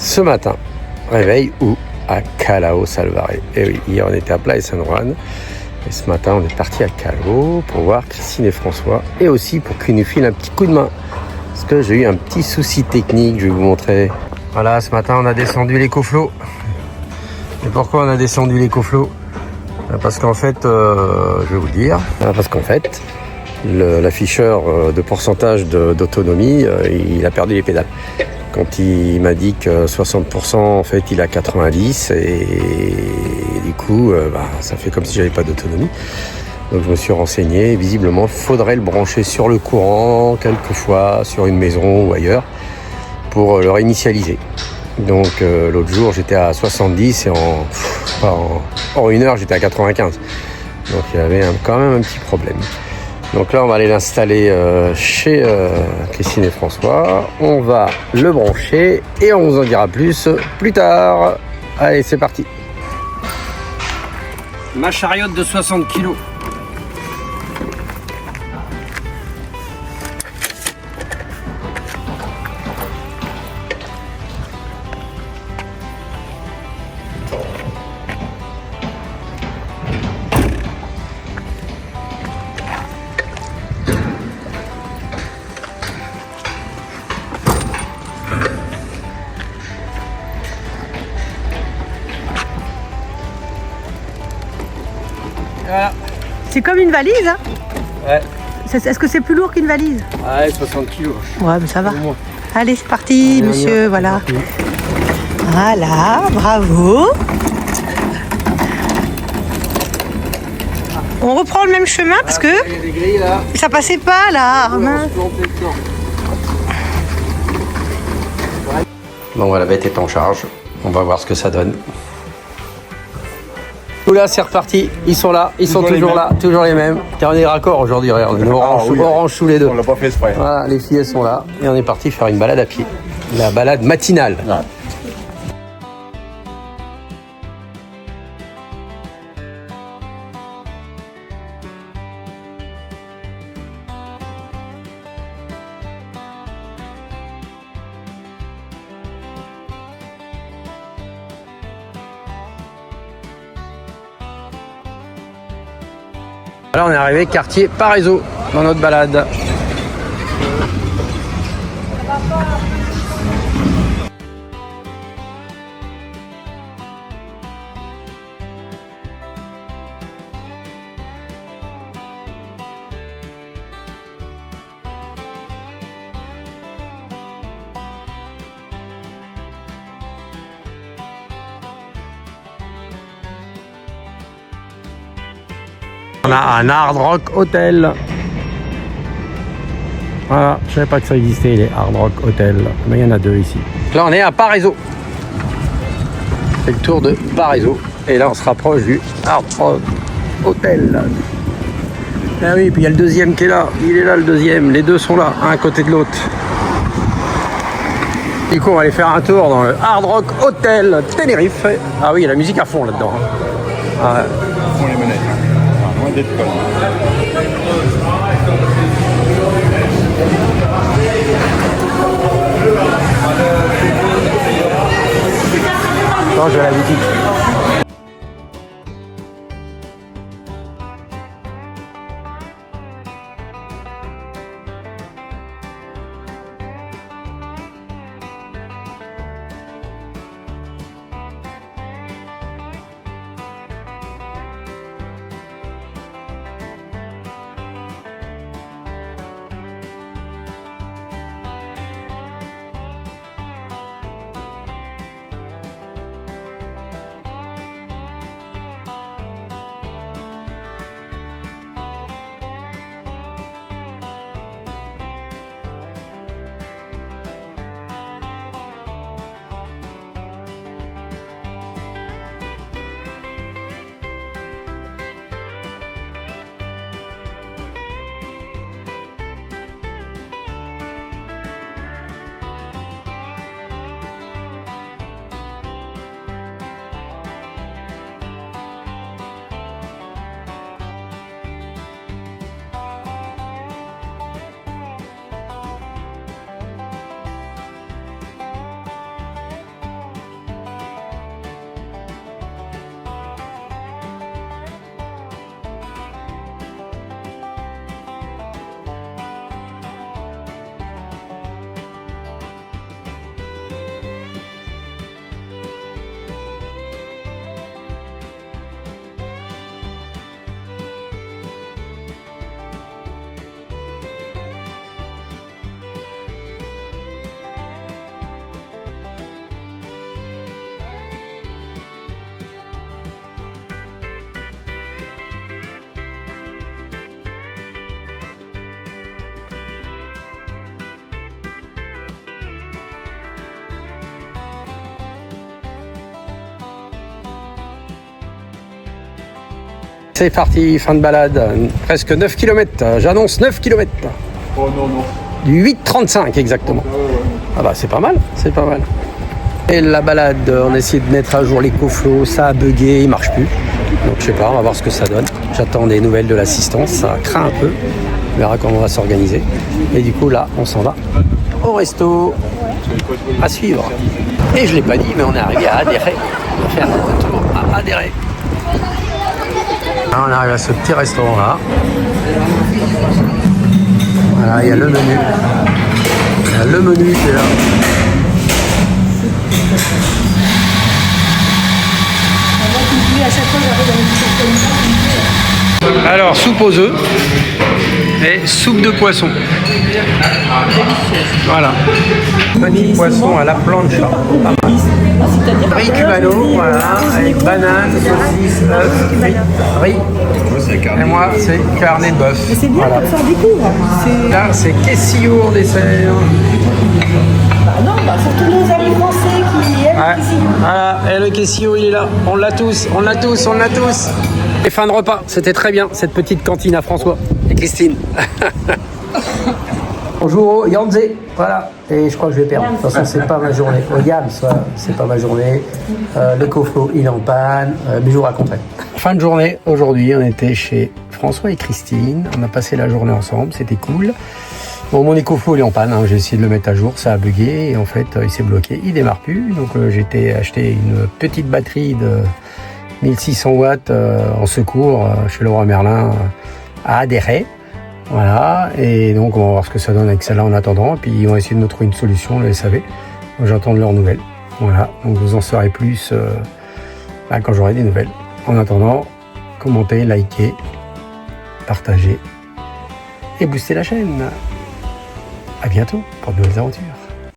Ce matin, réveil où? À Callao Salvare. Et oui, hier on était à Playa San Juan. Et ce matin on est parti à Callao pour voir Christine et François. Et aussi pour qu'ils nous filent un petit coup de main. Parce que j'ai eu un petit souci technique, je vais vous montrer. Voilà, ce matin on a descendu l'EcoFlow. Et pourquoi on a descendu l'EcoFlow? Parce qu'en fait, je vais vous le dire, parce qu'en fait, l'afficheur de pourcentage d'autonomie, il a perdu les pédales. Quand il m'a dit que 60%, en fait, il a 90 et du coup, ça fait comme si j'avais pas d'autonomie. Donc je me suis renseigné. Visiblement, il faudrait le brancher sur le courant, quelquefois sur une maison ou ailleurs, pour le réinitialiser. Donc l'autre jour, j'étais à 70 et en une heure, j'étais à 95. Donc il y avait quand même un petit problème. Donc là, on va aller l'installer chez Christine et François. On va le brancher et on vous en dira plus tard. Allez, c'est parti. Ma chariote de 60 kg. Voilà. C'est comme une valise, hein? Ouais. Est-ce que c'est plus lourd qu'une valise? Ouais, 60 kg. Ouais, mais ça va. Allez, c'est parti, monsieur, voilà. Voilà, bravo. On reprend le même chemin parce que Il y a des grilles là. ça passait pas là. Mince. Bon, voilà, la bête est en charge. On va voir ce que ça donne. Oula, c'est reparti. Ils sont là, ils sont toujours là, toujours les mêmes. Car on est raccord aujourd'hui, regarde, on est orange sous les deux. On l'a pas fait exprès. Voilà, les filles elles sont là et on est parti faire une balade à pied. La balade matinale. Ouais. Là on est arrivé quartier Paraiso dans notre balade. On a un Hard Rock Hotel. Voilà, je savais pas que ça existait les Hard Rock Hotel, mais il y en a deux ici. Là on est à Paraiso. C'est le tour de Paraiso. Et là on se rapproche du Hard Rock Hotel. Ah oui, puis il y a le deuxième qui est là. Il est là le deuxième. Les deux sont là, un à côté de l'autre. Du coup on va aller faire un tour dans le Hard Rock Hotel Tenerife. Ah oui, il y a la musique à fond là-dedans. Ah ouais. Font les manettes. Loin d'être conne. Non, je vais à la boutique. C'est parti, fin de balade, presque 9 km, j'annonce 9 km. Oh non, non. Du 8,35 exactement. Ah bah c'est pas mal, c'est pas mal. Et la balade, on a essayé de mettre à jour l'écoflow, ça a bugué, il marche plus. Donc je sais pas, on va voir ce que ça donne. J'attends des nouvelles de l'assistance, ça craint un peu. On verra comment on va s'organiser. Et du coup là, on s'en va au resto. À suivre. Et je l'ai pas dit, mais on est arrivé à Adhérer. On va faire un tour à Adhérer. Là, on arrive à ce petit restaurant là. Voilà, il y a le menu. Il y a le menu qui est là. Alors, soupe aux œufs et soupe de poisson. Voilà. Petit poisson à la plancha. Riz cubano, voilà, avec banane, saucisse, œuf, riz. Et moi, c'est carnet de bœuf. Mais c'est bien voilà. comme ça, on découvre. Là, c'est quesillo en dessert. Non, surtout nos amis français qui aiment Ouais. ici. Voilà, et le quesillo, il est là. On l'a tous, on l'a tous, on l'a tous. Et fin de repas, c'était très bien, cette petite cantine à François et Christine. Bonjour, Yanze, voilà. Et je crois que je vais perdre. De toute façon, c'est pas ma journée. Regarde, ça, c'est pas ma journée. Le coflo, il est en panne. Mais je vous raconterai. Fin de journée, aujourd'hui, on était chez François et Christine. On a passé la journée ensemble, c'était cool. Bon, mon EcoFlow il est en panne, hein. J'ai essayé de le mettre à jour, ça a bugué et en fait il s'est bloqué, il démarre plus. Donc j'ai acheté une petite batterie de 1600 watts en secours chez Leroy Merlin à Adhérer. Voilà, et donc on va voir ce que ça donne avec celle-là en attendant. Et puis on va essayer de me trouver une solution, le SAV. Donc j'attends de leurs nouvelles. Voilà, donc vous en saurez plus quand j'aurai des nouvelles. En attendant, commentez, likez, partagez et boostez la chaîne. À bientôt pour de nouvelles aventures.